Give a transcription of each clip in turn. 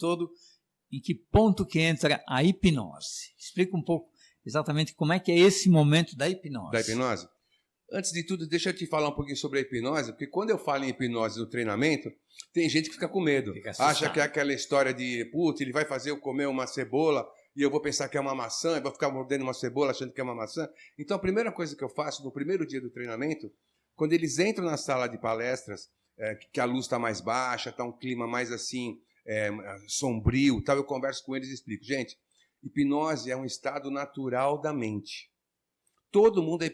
todo, em que ponto que entra a hipnose? Explica um pouco exatamente como é que é esse momento da hipnose. Da hipnose? Antes de tudo, deixa eu te falar um pouquinho sobre a hipnose, porque quando eu falo em hipnose no treinamento, tem gente que fica com medo. Acha que é aquela história de, putz, ele vai fazer eu comer uma cebola e eu vou pensar que é uma maçã, e vou ficar mordendo uma cebola achando que é uma maçã. Então, a primeira coisa que eu faço no primeiro dia do treinamento, quando eles entram na sala de palestras, que a luz está mais baixa, está um clima mais assim, sombrio, tal, eu converso com eles e explico. Gente, hipnose é um estado natural da mente. Todo mundo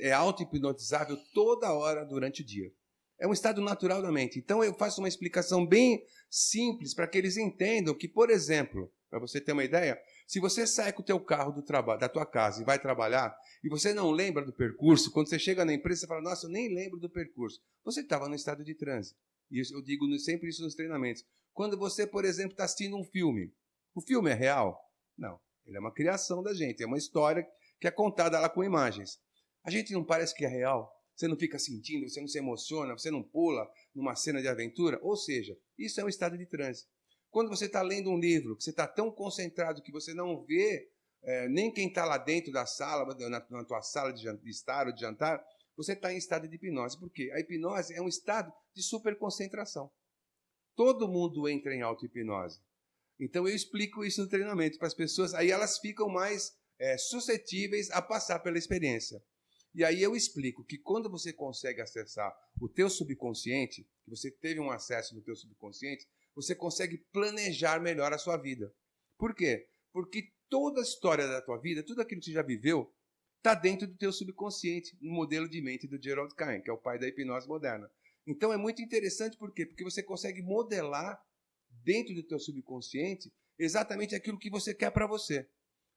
é auto-hipnotizável toda hora durante o dia. É um estado natural da mente. Então, eu faço uma explicação bem simples para que eles entendam que, por exemplo, para você ter uma ideia, se você sai com o teu carro da tua casa e vai trabalhar, e você não lembra do percurso, quando você chega na empresa, você fala, nossa, eu nem lembro do percurso. Você estava no estado de transe. E eu digo sempre isso nos treinamentos. Quando você, por exemplo, está assistindo um filme, o filme é real? Não. Ele é uma criação da gente, é uma história que é contada lá com imagens. A gente não parece que é real? Você não fica sentindo, você não se emociona, você não pula numa cena de aventura? Ou seja, isso é um estado de transe. Quando você está lendo um livro, que você está tão concentrado que você não vê nem quem está lá dentro da sala, na tua sala de estar ou de jantar, você está em estado de hipnose. Por quê? A hipnose é um estado de superconcentração. Todo mundo entra em auto-hipnose. Então eu explico isso no treinamento para as pessoas, aí elas ficam mais suscetíveis a passar pela experiência. E aí eu explico que quando você consegue acessar o teu subconsciente, que você teve um acesso no teu subconsciente, você consegue planejar melhor a sua vida. Por quê? Porque toda a história da tua vida, tudo aquilo que você já viveu, está dentro do teu subconsciente, no modelo de mente do Gerald Cain, que é o pai da hipnose moderna. Então é muito interessante, por quê? Porque você consegue modelar dentro do teu subconsciente exatamente aquilo que você quer para você.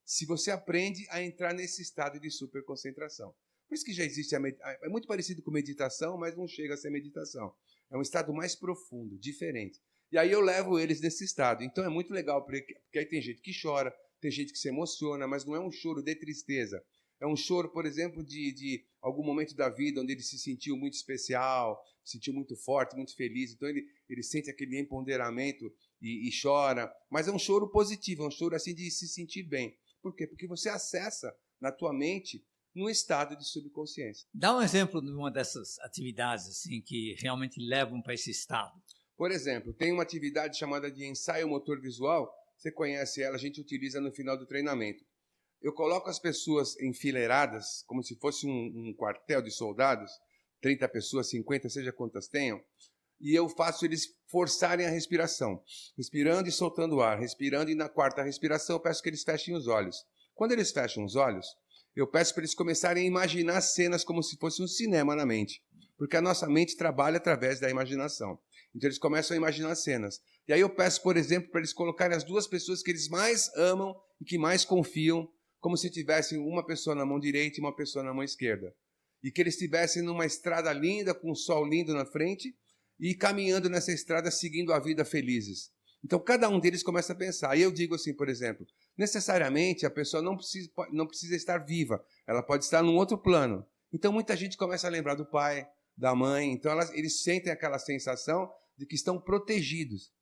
Se você aprende a entrar nesse estado de superconcentração. Por isso que já existe é muito parecido com meditação, mas não chega a ser meditação. É um estado mais profundo, diferente. E aí eu levo eles nesse estado. Então é muito legal, porque aí tem gente que chora, tem gente que se emociona, mas não é um choro de tristeza. É um choro, por exemplo, de algum momento da vida onde ele se sentiu muito especial, se sentiu muito forte, muito feliz. Então ele sente aquele empoderamento e chora. Mas é um choro positivo, é um choro assim de se sentir bem. Por quê? Porque você acessa na tua mente num estado de subconsciência. Dá um exemplo de uma dessas atividades assim que realmente levam para esse estado. Por exemplo, tem uma atividade chamada de ensaio motor visual. Você conhece ela, a gente utiliza no final do treinamento. Eu coloco as pessoas enfileiradas, como se fosse um quartel de soldados, 30 pessoas, 50, seja quantas tenham, e eu faço eles forçarem a respiração, respirando e soltando o ar, respirando, e na quarta respiração eu peço que eles fechem os olhos. Quando eles fecham os olhos, eu peço para eles começarem a imaginar cenas como se fosse um cinema na mente, porque a nossa mente trabalha através da imaginação. Então eles começam a imaginar cenas. E aí eu peço, por exemplo, para eles colocarem as duas pessoas que eles mais amam e que mais confiam, como se tivessem uma pessoa na mão direita e uma pessoa na mão esquerda. E que eles estivessem numa estrada linda, com um sol lindo na frente, e caminhando nessa estrada, seguindo a vida felizes. Então, cada um deles começa a pensar. Aí eu digo assim, por exemplo, necessariamente a pessoa não precisa estar viva, ela pode estar num outro plano. Então, muita gente começa a lembrar do pai, da mãe, então eles sentem aquela sensação de que estão protegidos.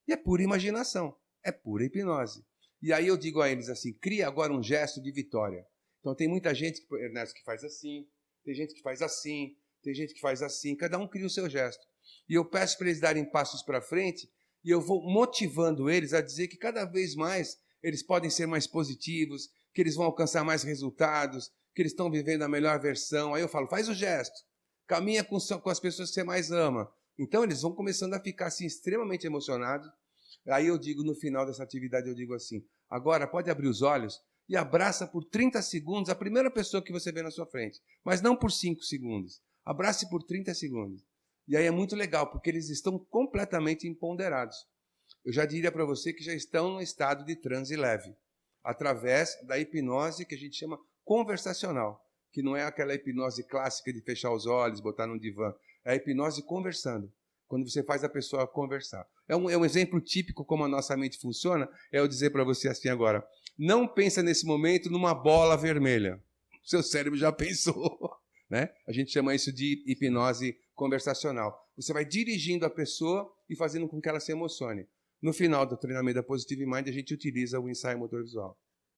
E é pura imaginação, é pura hipnose. E aí eu digo a eles assim, cria agora um gesto de vitória. Então tem muita gente, Ernesto, que faz assim, tem gente que faz assim, tem gente que faz assim, cada um cria o seu gesto. E eu peço para eles darem passos para frente e eu vou motivando eles a dizer que cada vez mais eles podem ser mais positivos, que eles vão alcançar mais resultados, que eles estão vivendo a melhor versão. Aí eu falo, faz o gesto, caminha com as pessoas que você mais ama. Então eles vão começando a ficar assim extremamente emocionados. Aí eu digo no final dessa atividade, eu digo assim, agora pode abrir os olhos e abraça por 30 segundos a primeira pessoa que você vê na sua frente, mas não por 5 segundos. Abrace por 30 segundos. E aí é muito legal, porque eles estão completamente empoderados. Eu já diria para você que já estão no estado de transe leve, através da hipnose que a gente chama conversacional, que não é aquela hipnose clássica de fechar os olhos, botar num divã. É a hipnose conversando, quando você faz a pessoa conversar. É um exemplo típico como a nossa mente funciona, é eu dizer para você assim agora, não pensa nesse momento numa bola vermelha. O seu cérebro já pensou. Né? A gente chama isso de hipnose conversacional. Você vai dirigindo a pessoa e fazendo com que ela se emocione. No final do treinamento da Positive Mind, a gente utiliza o ensaio motor visual.